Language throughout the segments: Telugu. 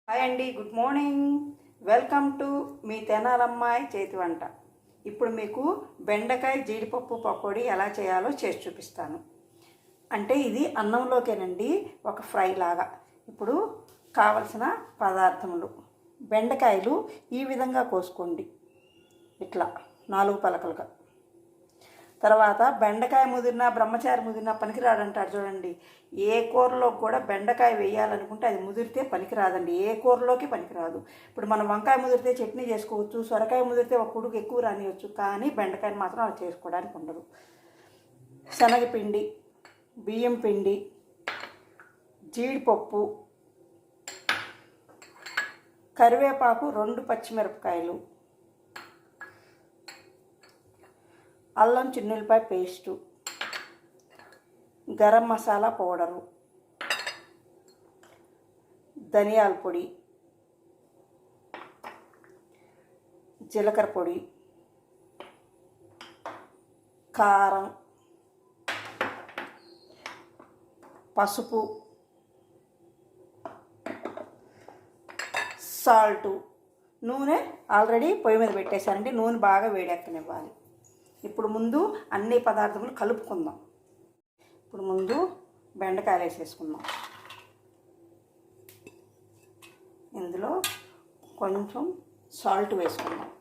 హాయ్ అండి, good morning. Welcome to me తెనాలమ్మాయి చేతి వంట. ఇప్పుడు మీకు బెండకాయ జీడిపప్పు పకోడీ ఎలా చేయాలో చేసి చూపిస్తాను. అంటే ఇది అన్నంలోకేనండి, ఒక ఫ్రై లాగా. ఇప్పుడు కావలసిన పదార్థములు: బెండకాయలు ఈ విధంగా కోసుకోండి, ఇట్లా 4 పలకలుగా. తర్వాత బెండకాయ ముదిరినా బ్రహ్మచారి ముదిరినా పనికిరాడంటారు చూడండి. ఏ కూరలో కూడా బెండకాయ వేయాలనుకుంటే అది ముదిరితే పనికిరాదండి, ఏ కూరలోకి పనికిరాదు. ఇప్పుడు మనం వంకాయ ముదిరితే చట్నీ చేసుకోవచ్చు, సొరకాయ ముదిరితే ఒక కుడుకు ఎక్కువ రానియచ్చు, కానీ బెండకాయని మాత్రం అలా చేసుకోవడానికి ఉండదు. శనగపిండి, బియ్యం పిండి, జీడిపప్పు, కరివేపాకు, 2 పచ్చిమిరపకాయలు, అల్లం చిన్నులపాయ పేస్టు, గరం మసాలా పౌడరు, ధనియాల పొడి, జీలకర్ర పొడి, కారం, పసుపు, సాల్టు. నూనె ఆల్రెడీ పొయ్యి మీద పెట్టేశానండి, నూనె బాగా వేడెక్కనివ్వాలి. ఇప్పుడు ముందు అన్ని పదార్థములు కలుపుకుందాం. ఇప్పుడు ముందు బెండకాయలు వేసేసుకుందాం. ఇందులో కొంచెం సాల్ట్ వేసుకుందాం.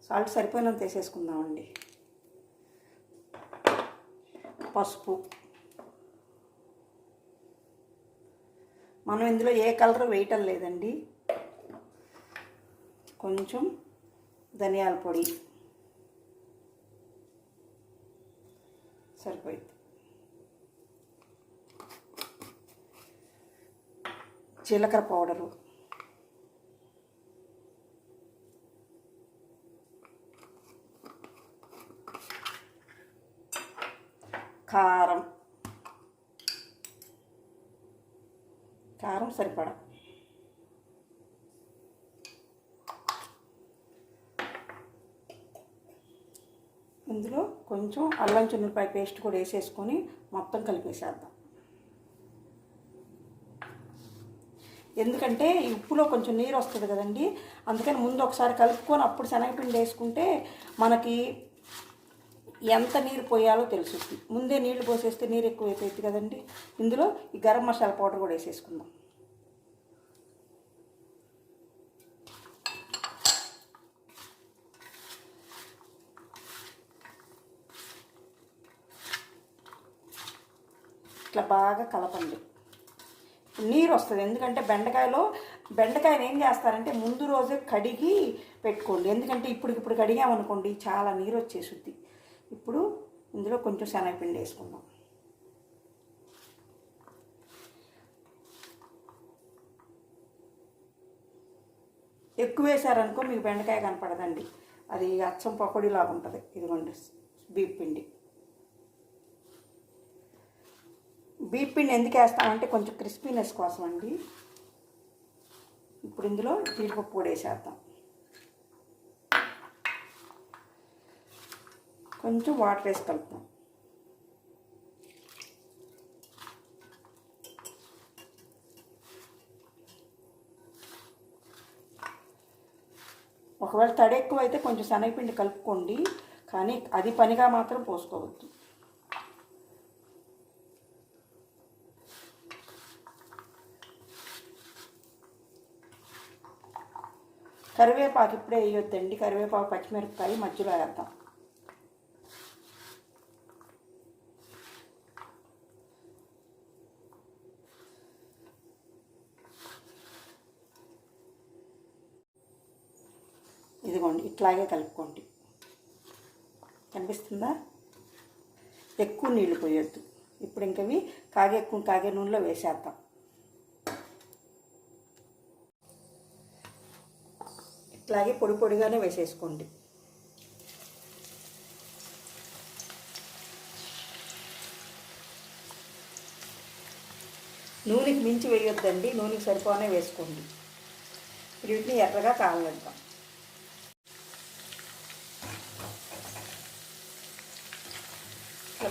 సాల్ట్ సరిపోయినంత వేసేసుకుందామండి. పసుపు. మనం ఇందులో ఏ కలర్ వేయటం లేదండి. కొంచెం ధనియాల పొడి సరిపోయింది. జీలకర్ర పౌడరు, కారం సరిపడా, ఇందులో కొంచెం అల్లం చిన్నులపాయ పేస్ట్ కూడా వేసేసుకొని మొత్తం కలిపేసేద్దాం. ఎందుకంటే ఈ ఉప్పులో కొంచెం నీరు వస్తుంది కదండి, అందుకని ముందు ఒకసారి కలుపుకొని అప్పుడు శనగపిండి వేసుకుంటే మనకి ఎంత నీరు పోయాలో తెలుస్తుంది. ముందే నీళ్లు పోసేస్తే నీరు ఎక్కువ అయిపోయింది కదండి. ఇందులో ఈ గరం మసాలా పౌడర్ కూడా వేసేసుకుందాం. ఇట్లా బాగా కలపండి. నీరు వస్తుంది, ఎందుకంటే బెండకాయని ఏం చేస్తారంటే ముందు రోజే కడిగి పెట్టుకోండి. ఎందుకంటే ఇప్పుడు కడిగామనుకోండి చాలా నీరు వచ్చేసుద్ది. ఇప్పుడు ఇందులో కొంచెం శనగపిండి వేసుకుందాం. ఎక్కువ వేసారనుకో మీకు బెండకాయ కనపడదండి, అది అచ్చం పకోడీలాగా ఉంటుంది. ఇదిగోండి బీప్ పిండి. బీప్ పిండి ఎందుకు వేస్తామంటే కొంచెం క్రిస్పీనెస్ కోసం అండి. ఇప్పుడు ఇందులో జీడిపప్పు కూడా వేసేద్దాం. కొంచెం వాటర్ వేసి కలుపుతాం. ఒకవేళ తడి ఎక్కువ అయితే కొంచెం శనగపిండి కలుపుకోండి, కానీ అది పనిగా మాత్రం పోసుకోవద్దు. కరివేపాకు ఇప్పుడే వేయొద్దండి, కరివేపాకు పచ్చిమిరపకాయ మధ్యలో వేద్దాం. ఇదిగోండి ఇట్లాగే కలుపుకోండి. కనిపిస్తుందా? ఎక్కువ నీళ్లు పోయొద్దు. ఇప్పుడు ఇంకవి కాగే నూనెలో వేసేద్దాం. ఇట్లాగే పొడి పొడిగానే వేసేసుకోండి. నూనెకి మించి వేయొద్దండి, నూనెకి సరిపోనే వేసుకోండి. వీటిని ఎర్రగా కాగనిద్దాం.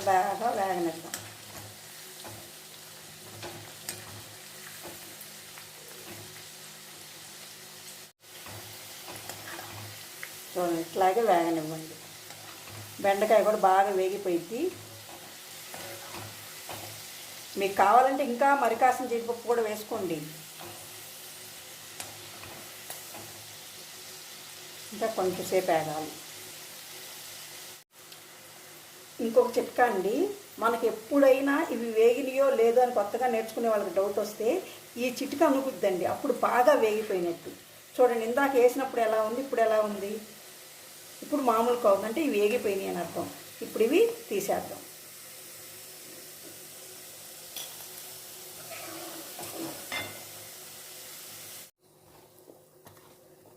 బాగా వేగనిద్దాం. చూడండి ఇట్లాగే వేగనివ్వండి. బెండకాయ కూడా బాగా వేగిపోయింది. మీకు కావాలంటే ఇంకా మరి కాసిన జీడిపప్పు కూడా వేసుకోండి. ఇంకా కొంచెం సేపు వేగాలి. ఇంకొక చిట్కా అండి, మనకి ఎప్పుడైనా ఇవి వేగినాయో లేదో అని కొత్తగా నేర్చుకునే వాళ్ళకి డౌట్ వస్తే ఈ చిట్కా అనుకుద్దండి, అప్పుడు బాగా వేగిపోయినట్టు. చూడండి ఇందాక వేసినప్పుడు ఎలా ఉంది, ఇప్పుడు ఎలా ఉంది. ఇప్పుడు మామూలుగా అవుతుందంటే ఇవి వేగిపోయినాయి అని అర్థం. ఇప్పుడు ఇవి తీసేద్దాం.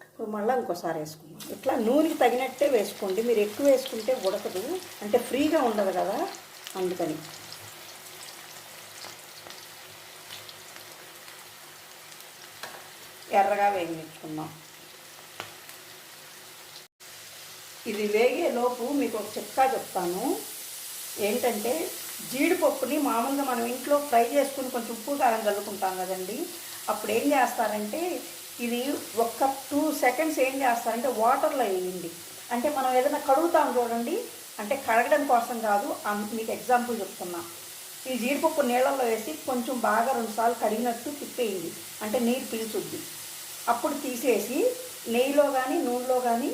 ఇప్పుడు మళ్ళీ ఇంకోసారి వేసుకుందాం. ఇట్లా నూనెకి తగినట్టే వేసుకోండి. మీరు ఎక్కువ వేసుకుంటే ఉడకదు, అంటే ఫ్రీగా ఉండదు కదా, అందుకని. ఎర్రగా వేగించుకుందాం. ఇది వేగే లోపు మీకు ఒక చిట్కా చెప్తాను. ఏంటంటే జీడిపప్పుని మామూలుగా మనం ఇంట్లో ఫ్రై చేసుకుని కొంచెం ఉప్పు కారం చల్లుకుంటాం కదండి. అప్పుడు ఏం చేస్తారంటే ఇది ఒక్క 2 సెకండ్స్ ఏం చేస్తారంటే వాటర్లో వేయండి. అంటే మనం ఏదైనా కడుగుతాం చూడండి, అంటే కడగడం కోసం కాదు, మీకు ఎగ్జాంపుల్ చెప్తున్నా. ఈ జీడిపప్పు నీళ్ళల్లో వేసి కొంచెం బాగా 2 సార్లు కడిగినట్టు తిప్పేయండి, అంటే నీరు పీల్చుద్ది. అప్పుడు తీసేసి నెయ్యిలో కానీ నూనెలో కానీ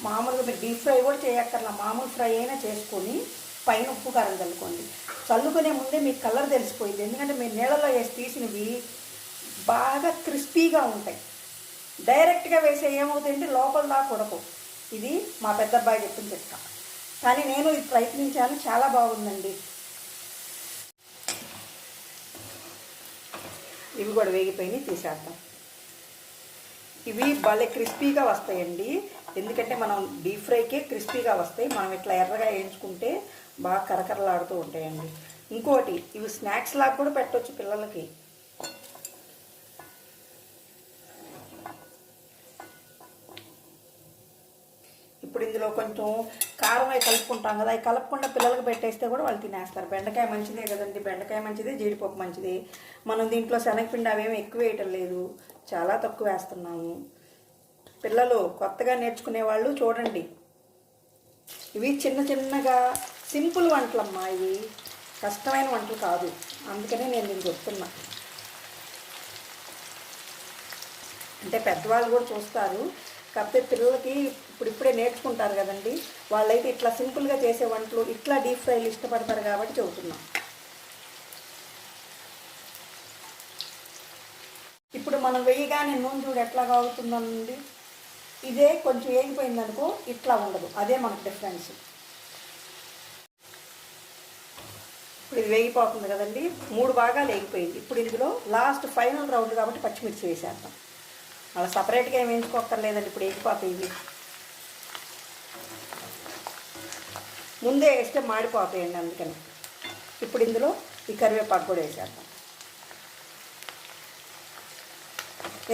మామూలుగా మీరు డీప్ ఫ్రై కూడా చేయక్కర్లా, మామూలు ఫ్రై అయినా చేసుకొని పైన ఉప్పు కారం చల్లుకోండి. చల్లుకునే ముందే మీకు కలర్ తెలిసిపోయింది, ఎందుకంటే మీరు నీళ్ళలో వేసి తీసినవి బాగా క్రిస్పీగా ఉంటాయి. డైరెక్ట్గా వేసే ఏమవుతాయంటే లోపల దాకా ఉడకవు. ఇది మా పెద్ద అబ్బాయి చెప్పిన చిట్కా, కానీ నేను ఇది ప్రయత్నించాను, చాలా బాగుందండి. ఇవి కూడా వేగిపోయినాయి, తీసేద్దాం. ఇవి భలే క్రిస్పీగా వస్తాయండి, ఎందుకంటే మనం డీప్ ఫ్రైకే క్రిస్పీగా వస్తాయి. మనం ఇట్లా ఎర్రగా వేయించుకుంటే బాగా కరకరలాడుతూ ఉంటాయండి. ఇంకోటి, ఇవి స్నాక్స్ లాగా కూడా పెట్టవచ్చు పిల్లలకి. ఇప్పుడు ఇందులో కొంచెం కారం అవి కలుపుకుంటాం కదా, అవి కలపకుండా పిల్లలకి పెట్టేస్తే కూడా వాళ్ళు తినేస్తారు. బెండకాయ మంచిదే కదండి, బెండకాయ మంచిదే, జీడిపప్పు మంచిదే. మనం దీంట్లో శనగపిండి అవేమి ఎక్కువ వేయటం లేదు, చాలా తక్కువ వేస్తున్నాము. పిల్లలు కొత్తగా నేర్చుకునే వాళ్ళు చూడండి, ఇవి చిన్న చిన్నగా సింపుల్ వంటలమ్మా, ఇవి కష్టమైన వంటలు కాదు, అందుకనే నేను దీన్ని చెప్తున్నా. అంటే పెద్దవాళ్ళు కూడా చూస్తారు, కాకపోతే పిల్లలకి ఇప్పుడిప్పుడే నేర్చుకుంటారు కదండి, వాళ్ళైతే ఇట్లా సింపుల్గా చేసే వంటలు, ఇట్లా డీప్ ఫ్రైలు ఇష్టపడతారు కాబట్టి చెబుతున్నాం. ఇప్పుడు మనం వేయగానే నూనె చూడు ఎట్లా కాగుతుందండి. ఇదే కొంచెం వేగిపోయిందనుకో ఇట్లా ఉండదు, అదే మనకు డిఫరెన్స్. ఇప్పుడు ఇది వేగిపోతుంది కదండి, 3 భాగాలు వేగిపోయింది. ఇప్పుడు ఇందులో లాస్ట్ ఫైనల్ రౌండ్ కాబట్టి పచ్చిమిర్చి వేసేద్దాం. అలా సపరేట్గా ఏం వేయించుకోక్కర్లేదండి, ఇప్పుడు వేగిపోతాయి. ఇవి ముందే వేస్తే మాడిపోతాయండి, అందుకని. ఇప్పుడు ఇందులో ఈ కరివేపాకు కూడా వేసేద్దాం,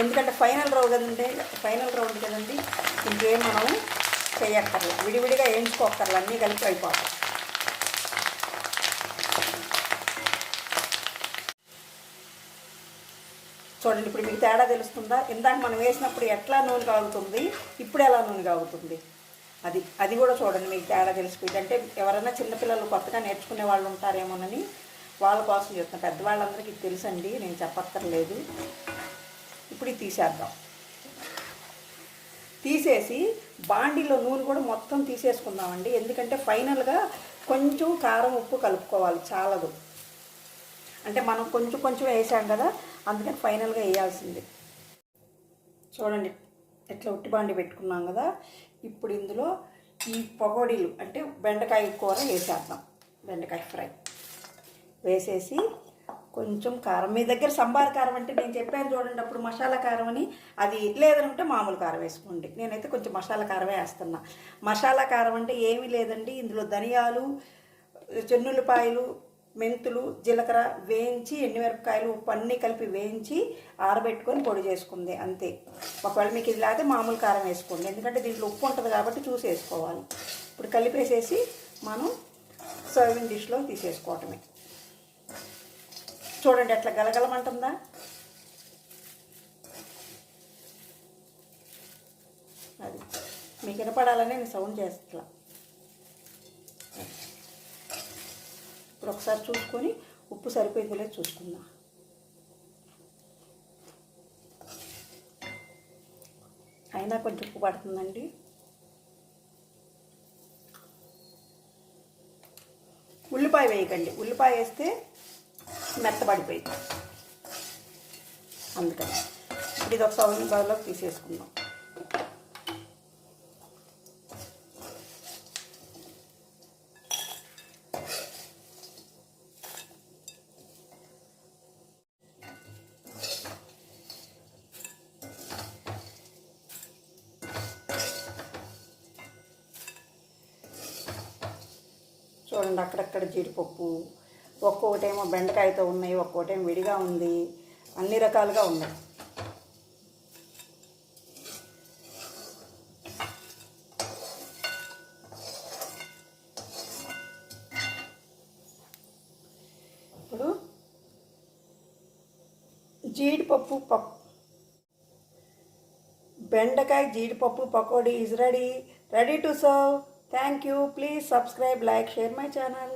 ఎందుకంటే ఫైనల్ రౌండ్ కదండి, ఇంకేం మనం చేయక్కర్లా, విడివిడిగా వేయించుకోక్కర్లా, అన్నీ కలిపి అయిపోతాయి. చూడండి ఇప్పుడు మీకు తేడా తెలుస్తుందా? ఇందాక మనం వేసినప్పుడు ఎట్లా నూనె కాగుతుంది, ఇప్పుడు ఎలా నూనె కాగుతుంది, అది కూడా చూడండి, మీకు తేడా తెలిసిపోయింది. అంటే ఎవరైనా చిన్నపిల్లలు కొత్తగా నేర్చుకునే వాళ్ళు ఉంటారేమోనని వాళ్ళ కోసం చెప్తాను, పెద్దవాళ్ళందరికీ తెలుసండి, నేను చెప్పక్కర్లేదు. ఇప్పుడు ఇది తీసేద్దాం. తీసేసి బాండీలో నూనె కూడా మొత్తం తీసేసుకుందామండి, ఎందుకంటే ఫైనల్గా కొంచెం కారం ఉప్పు కలుపుకోవాలి, చాలదు. అంటే మనం కొంచెం కొంచెం వేసాం కదా, అందుకని ఫైనల్గా వేయాల్సింది. చూడండి ఎట్లా ఉట్టి బాండి పెట్టుకున్నాం కదా, ఇప్పుడు ఇందులో ఈ పకోడీలు అంటే బెండకాయ కూర వేసేద్దాం. బెండకాయ ఫ్రై వేసేసి కొంచెం కారం, మీ దగ్గర సంబార్ కారం అంటే నేను చెప్పాను చూడండి అప్పుడు మసాలా కారం అని, అది లేదనుకుంటే మామూలు కారం వేసుకోండి. నేనైతే కొంచెం మసాలా కారమే వేస్తున్నా. మసాలా కారం అంటే ఏమీ లేదండి, ఇందులో ధనియాలు, చెన్నుల్లిపాయలు, మెంతులు, జీలకర్ర వేయించి, ఎండుమిరపకాయలు, ఉప్పు అన్నీ కలిపి వేయించి ఆరబెట్టుకొని పొడి చేసుకుంది, అంతే. ఒకవేళ మీకు ఇది లేకపోతే మామూలు కారం వేసుకోండి, ఎందుకంటే దీంట్లో ఉప్పు ఉంటుంది కాబట్టి చూసి వేసుకోవాలి. ఇప్పుడు కలిపేసేసి మనం సర్వింగ్ డిష్లో తీసేసుకోవటమే. చూడండి ఎట్లా గలగలమంటుందా. అది మీకు వినపడాలని నేను సౌండ్ చేస్తా. ఇప్పుడు ఒకసారి చూసుకొని ఉప్పు సరిపోయిందో లేదో చూసుకుందాం. అయినా కొంచెం ఉప్పు పడుతుందండి. ఉల్లిపాయ వేయకండి, ఉల్లిపాయ వేస్తే మెత్తబడిపోయింది. అందుకని ఇప్పుడు ఇది ఒక సౌండ్ బౌల్లోకి తీసేసుకుందాం. చూడండి, అక్కడక్కడ జీడిపప్పు, ఒక్కొక్కటేమో బెండకాయతో ఉన్నాయి, ఒక్కొక్కటేమో విడిగా ఉంది, అన్ని రకాలుగా ఉన్నాయి. ఇప్పుడు జీడిపప్పు బెండకాయ జీడిపప్పు pakodi is ready to serve. Thank you. Please subscribe, like, share my channel.